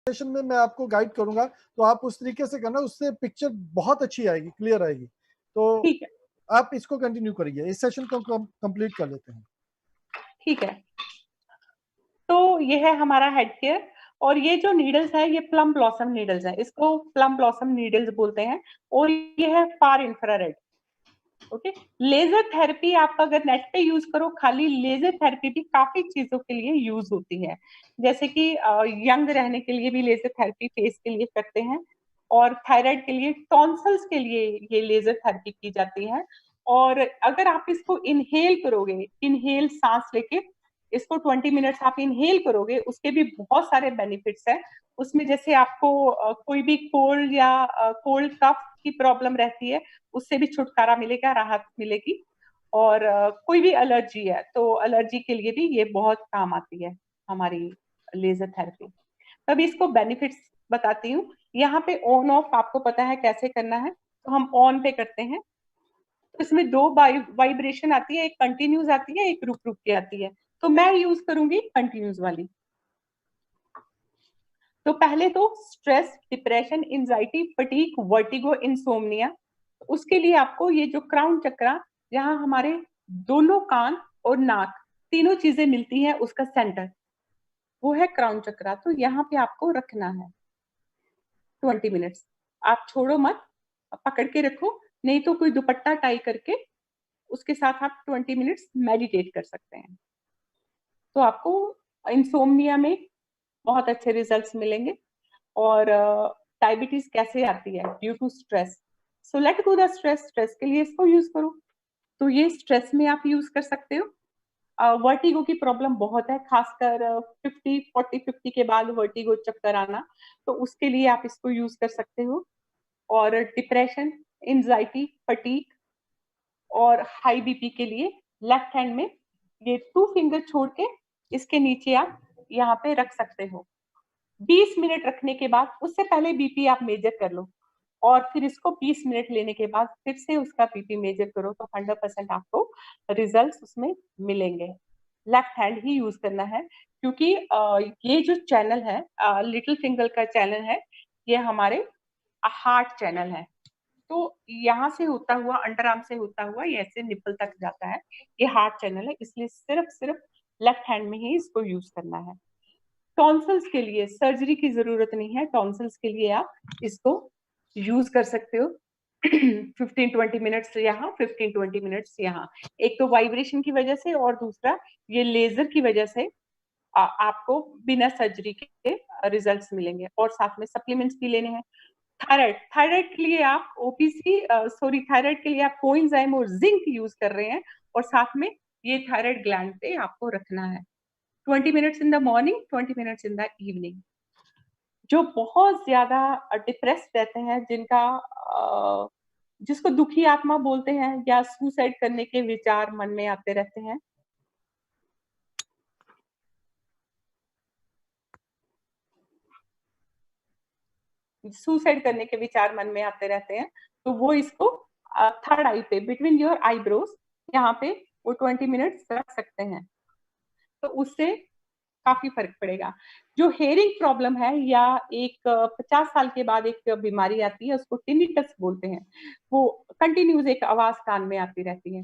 Session में मैं आपको गाइड करूंगा, तो आप उस तरीके से करना, उससे पिक्चर बहुत अच्छी आएगी, क्लियर आएगी। तो ठीक है, आप इसको कंटिन्यू करिए, इस सेशन को कंप्लीट कर लेते हैं। ठीक है। तो ये है हमारा हेड केयर, और ये जो नीडल्स है ये प्लम ब्लॉसम नीडल्स है, इसको प्लम ब्लॉसम नीडल्स बोलते हैं, और ये है फार इंफ्रारेड। ओके, लेजर थेरेपी आप अगर नेट पे यूज करो, खाली लेजर थेरेपी भी काफी चीजों के लिए यूज होती है, जैसे कि यंग रहने के लिए भी लेजर थेरेपी फेस के लिए करते हैं, और थायराइड के लिए, टॉन्सिल्स के लिए ये लेजर थेरेपी की जाती है। और अगर आप इसको इनहेल करोगे, इनहेल सांस लेके इसको 20 मिनट्स आप इनहेल करोगे, उसके भी बहुत सारे बेनिफिट्स हैं उसमें। जैसे आपको कोई भी कोल्ड या कोल्ड कफ की प्रॉब्लम रहती है, उससे भी छुटकारा मिलेगा, राहत मिलेगी। और कोई भी एलर्जी है तो एलर्जी के लिए भी ये बहुत काम आती है हमारी लेजर थेरेपी। तब इसको बेनिफिट्स बताती हूँ। यहाँ पे ऑन ऑफ आपको पता है कैसे करना है, तो हम ऑन पे करते हैं, तो इसमें दो वाइब्रेशन आती है, एक कंटिन्यूस आती है, एक रुक रुक के आती है। तो मैं यूज करूंगी कंटिन्यूस वाली। तो पहले तो stress, depression, anxiety, fatigue, vertigo, insomnia, उसके लिए आपको ये जो क्राउन चक्रा, जहां हमारे दोनों कान और नाक तीनों चीजें मिलती हैं, उसका सेंटर वो है क्राउन चक्रा। तो यहाँ पे आपको रखना है 20 मिनट्स। आप छोड़ो मत, पकड़ के रखो, नहीं तो कोई दुपट्टा टाई करके उसके साथ आप 20 मिनट्स मेडिटेट कर सकते हैं। तो आपको इंसोम्निया में बहुत अच्छे रिजल्ट्स मिलेंगे। और डायबिटीज कैसे आती है? Due to stress. So let go the stress, stress के लिए इसको यूज करो। तो ये स्ट्रेस में आप यूज कर सकते हो। वर्टिगो की प्रॉब्लम बहुत है, खासकर 50 के बाद वर्टिगो चक्कर आना, तो उसके लिए आप इसको यूज कर सकते हो। और डिप्रेशन, एंजाइटी, फटीग और हाई बीपी के लिए लेफ्ट हैंड में ये 2 फिंगर छोड़ के इसके नीचे आप यहाँ पे रख सकते हो। 20 मिनट रखने के बाद, उससे पहले बीपी आप मेजर कर लो, और फिर इसको 20 मिनट लेने के बाद फिर से उसका बीपी मेजर करो, तो 100% आपको रिजल्ट्स उसमें मिलेंगे। लेफ्ट हैंड ही यूज करना है, क्योंकि ये जो चैनल है, लिटिल फिंगर का चैनल है, ये हमारे हार्ट चैनल है। तो यहाँ से होता हुआ, अंडर आर्म से होता हुआ ये ऐसे निपल तक जाता है, ये हार्ट चैनल है, इसलिए सिर्फ सिर्फ लेफ्ट हैंड में ही इसको यूज करना है। टॉन्सिल्स के लिए सर्जरी की जरूरत नहीं है, टॉन्सिल्स के लिए आप इसको यूज कर सकते हो। 15-20 मिनट्स यहाँ, 15-20 मिनट्स यहाँ। एक तो वाइब्रेशन की वजह से, और दूसरा ये लेजर की वजह से आपको बिना सर्जरी के रिजल्ट्स मिलेंगे। और साथ में सप्लीमेंट्स भी लेने हैं। थायराइड, थायराइड के लिए आप ओपीसी, सॉरी, थायराइड के लिए आप कोएंजाइम और जिंक यूज कर रहे हैं, और साथ में ये थायराइड ग्लैंड पे आपको रखना है। 20 minutes in the morning, 20 minutes in the evening. जो बहुत ज्यादा डिप्रेस्ड रहते हैं, जिनका जिसको दुखी आत्मा बोलते हैं, या सुसाइड करने के विचार मन में आते रहते हैं, सुसाइड करने के विचार मन में आते रहते हैं, तो वो इसको थर्ड आई पे, बिटवीन योर आईब्रोज, यहाँ पे वो 20 मिनट्स रख सकते हैं। तो उससे काफी फर्क पड़ेगा। जो हेयरिंग प्रॉब्लम है, या एक 50 साल के बाद एक बीमारी आती है, उसको टिनिटस बोलते हैं, वो कंटिन्यूस एक आवाज कान में आती रहती है,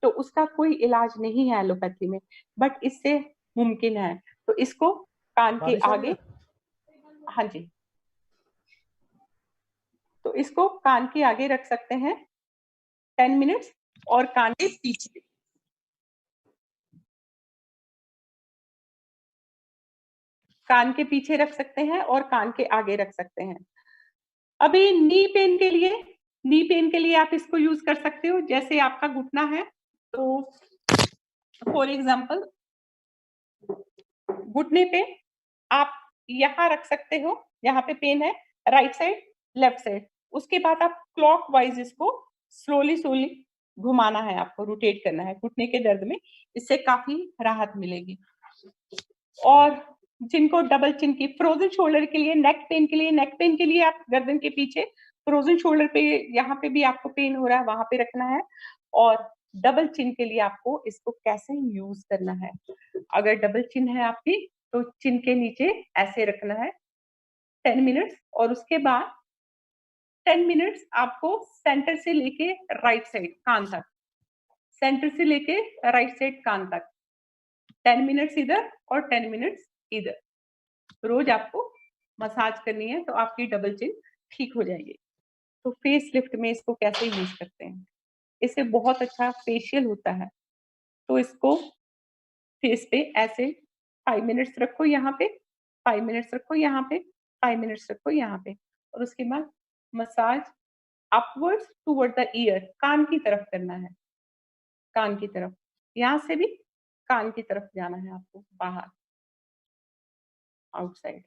तो उसका कोई इलाज नहीं है एलोपैथी में, बट इससे मुमकिन है। तो इसको कान के बारिश आ रही आगे, है। हाँ जी, तो इसको कान के आगे रख सकते हैं 10 मिनट्स, और कान के पीछे, कान के पीछे रख सकते हैं, और कान के आगे रख सकते हैं। अभी नी पेन के लिए, नी पेन के लिए आप इसको यूज कर सकते हो। जैसे आपका घुटना है, तो फॉर एग्जाम्पल घुटने पे आप यहाँ रख सकते हो, यहाँ पे पेन है, राइट साइड, लेफ्ट साइड। उसके बाद आप क्लॉक वाइज इसको स्लोली स्लोली घुमाना है, आपको रोटेट करना है घुटने के दर्द में, इससे काफी राहत मिलेगी। और जिनको डबल चिन की, फ्रोजन शोल्डर के लिए, नेक पेन के लिए, नेक पेन के लिए आप गर्दन के पीछे, फ्रोजन शोल्डर पे, यहाँ पे भी आपको पेन हो रहा है, वहां पे रखना है। और डबल चिन के लिए आपको इसको कैसे यूज करना है, अगर डबल चिन है आपकी, तो चिन के नीचे ऐसे रखना है, 10 मिनट्स, और उसके बाद 10 मिनट्स आपको सेंटर से लेके राइट साइड कान तक, सेंटर से लेके राइट साइड कान तक 10 मिनट्स इधर और 10 मिनट्स इधर रोज आपको मसाज करनी है, तो आपकी डबल चिन ठीक हो जाएगी। तो फेस लिफ्ट में इसको कैसे यूज करते हैं, इससे बहुत अच्छा फेशियल होता है। तो इसको फेस पे ऐसे 5 मिनट्स रखो यहाँ पे, 5 मिनट्स रखो यहाँ पे, 5 मिनट्स रखो यहाँ पे, और उसके बाद massage upwards toward the ear, कान की तरफ करना है, कान की तरफ, यहाँ से भी कान की तरफ जाना है आपको, बाहर, आउटसाइड।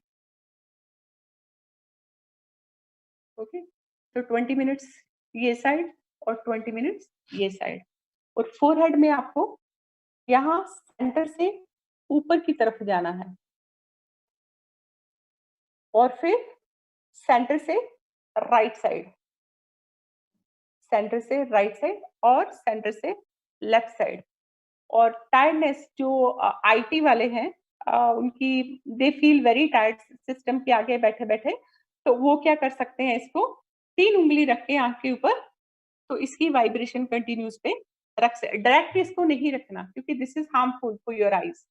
ओके, तो 20 मिनट्स ये साइड और 20 मिनट्स ये साइड। और फोरहेड में आपको यहाँ सेंटर से ऊपर की तरफ जाना है, और फिर सेंटर से राइट साइड, सेंटर से राइट साइड और सेंटर से लेफ्ट साइड। और टायर्डनेस जो आईटी वाले हैं, उनकी they feel very tired system के आगे बैठे बैठे, तो वो क्या कर सकते हैं, इसको 3 उंगली रख के आंख के ऊपर, तो इसकी वाइब्रेशन कंटिन्यूस पे रख से, डायरेक्ट इसको नहीं रखना क्योंकि this is harmful for your eyes.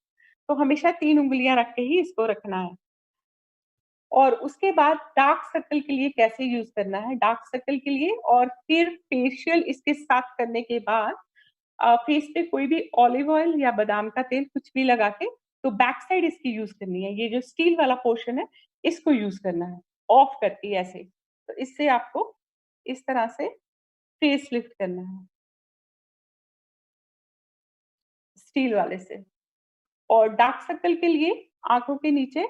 तो हमेशा 3 उंगलियां रख के ही इसको रखना है। और उसके बाद डार्क सर्कल के लिए कैसे यूज करना है, डार्क सर्कल के लिए, और फिर फेशियल इसके साथ करने के बाद फेस पे कोई भी ऑलिव ऑयल या बादाम का तेल कुछ भी लगा के, तो बैक साइड इसकी यूज करनी है, ये जो स्टील वाला पोर्शन है इसको यूज करना है ऑफ करके ऐसे। तो इससे आपको इस तरह से फेस लिफ्ट करना है स्टील वाले से। और डार्क सर्कल के लिए आंखों के नीचे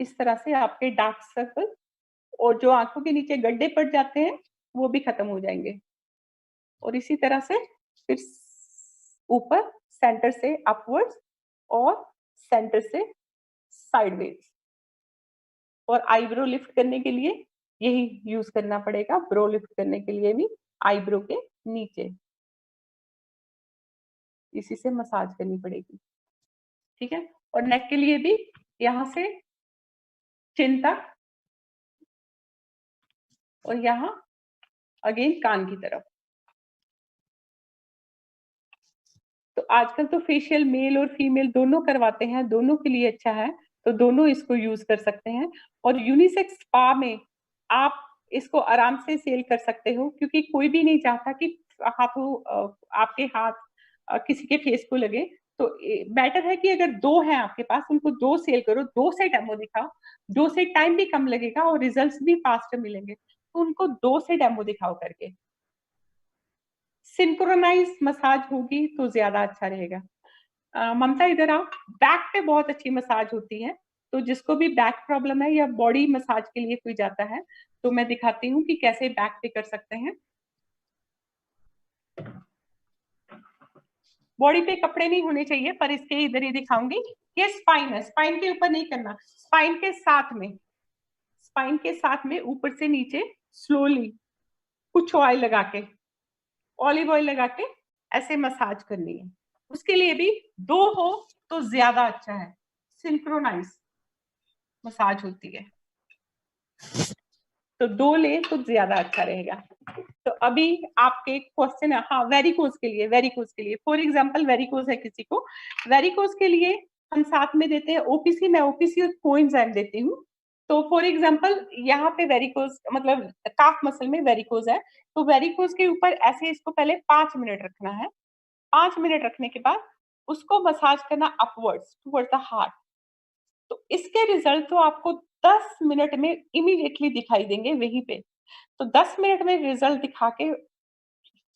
इस तरह से आपके डार्क सर्कल और जो आंखों के नीचे गड्ढे पड़ जाते हैं वो भी खत्म हो जाएंगे। और इसी तरह से फिर ऊपर सेंटर से अपवर्ड्स और सेंटर से साइडवेज। और आईब्रो लिफ्ट करने के लिए यही यूज करना पड़ेगा, ब्रो लिफ्ट करने के लिए भी आईब्रो के नीचे इसी से मसाज करनी पड़ेगी, ठीक है। और नेक के लिए भी यहाँ से चिन तक और यहाँ अगेन कान की तरफ। तो आजकल तो फेशियल मेल और फीमेल दोनों करवाते हैं, दोनों के लिए अच्छा है, तो दोनों इसको यूज कर सकते हैं। और यूनिसेक्स स्पा में आप इसको आराम से सेल कर सकते हो, क्योंकि कोई भी नहीं चाहता कि हाथों आपके हाथ किसी के फेस को लगे। तो बेटर है कि अगर 2 हैं आपके पास, उनको 2 सेल करो, 2 से डेमो दिखाओ, 2 से टाइम भी कम लगेगा और रिजल्ट्स भी फास्ट मिलेंगे, तो उनको 2 से डेमो दिखाओ करके। सिंक्रोनाइज मसाज होगी तो ज्यादा अच्छा रहेगा। ममता इधर आओ, बैक पे बहुत अच्छी मसाज होती है, तो जिसको भी बैक प्रॉब्लम है या बॉडी मसाज के लिए कोई जाता है, तो मैं दिखाती हूँ कि कैसे बैक पे कर सकते हैं। बॉडी पे कपड़े नहीं होने चाहिए, पर इसके इधर ही दिखाऊंगी। ये स्पाइन है, स्पाइन के ऊपर नहीं करना, स्पाइन के साथ में, स्पाइन के साथ में ऊपर से नीचे स्लोली कुछ ऑयल लगा के, ऑलिव ऑयल लगा के ऐसे मसाज करनी है। उसके लिए भी 2 हो तो ज्यादा अच्छा है, सिंक्रोनाइज मसाज होती है, तो 2 ले तो ज्यादा अच्छा रहेगा। तो अभी आपके क्वेश्चन है, हाँ वेरिकोज के लिए, वेरिकोज के लिए फॉर एग्जांपल वेरिकोज है किसी को, वेरिकोज के लिए हम साथ में देते हैं ओपीसी, मैं ओपीसी और कोएंजाइम देती हूँ। तो फॉर एग्जांपल यहाँ पे वेरिकोज मतलब काफ मसल में वेरिकोज है, तो वेरिकोज के ऊपर ऐसे इसको पहले 5 मिनट रखना है। 5 मिनट रखने के बाद उसको मसाज करना अपवर्ड्स टुवर्ड द हार्ट। तो इसके रिजल्ट तो आपको 10 मिनट में इमीडिएटली दिखाई देंगे वहीं पे। तो 10 मिनट में रिजल्ट दिखा के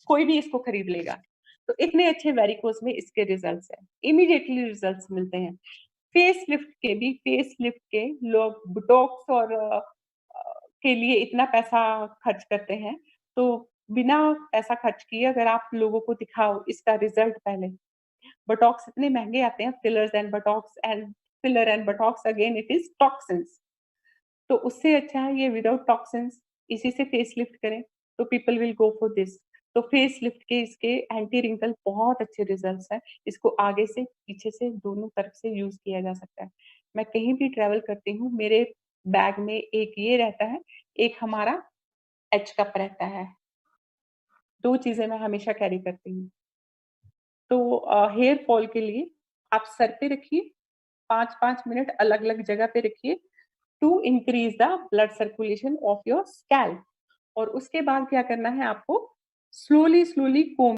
कोई भी इसको खरीद लेगा। तो इतने अच्छे वेरिकोज में इसके रिजल्ट्स हैं, इमीडिएटली रिजल्ट्स मिलते हैं। फेस लिफ्ट के भी, फेस लिफ्ट के लोग बोटॉक्स और के लिए इतना पैसा खर्च करते हैं, तो बिना पैसा खर्च किए अगर आप लोगों को दिखाओ इसका रिजल्ट पहले। बोटॉक्स इतने महंगे आते हैं, fillers and Botox, and filler and Botox again it is toxins. तो उससे अच्छा है ये विदाउट टॉक्सिन्स, इसी से फेस लिफ्ट करें, तो people will go for this. तो फेस लिफ्ट के इसके एंटी रिंकल बहुत अच्छे रिजल्ट्स हैं, इसको आगे से पीछे से दोनों तरफ से यूज किया जा सकता है। मैं कहीं भी ट्रैवल करती हूँ, मेरे बैग में एक ये रहता है, एक हमारा एच कप रहता है। 2 चीज़ें मैं हमेशा कैरी करती हूँ। तो हेयर फॉल के लिए आप सर पे रखिए, 5-5 मिनट अलग-अलग जगह पे रखिए to increase the blood circulation of your scalp और उसके बाद क्या करना है आपको स्लोली कोम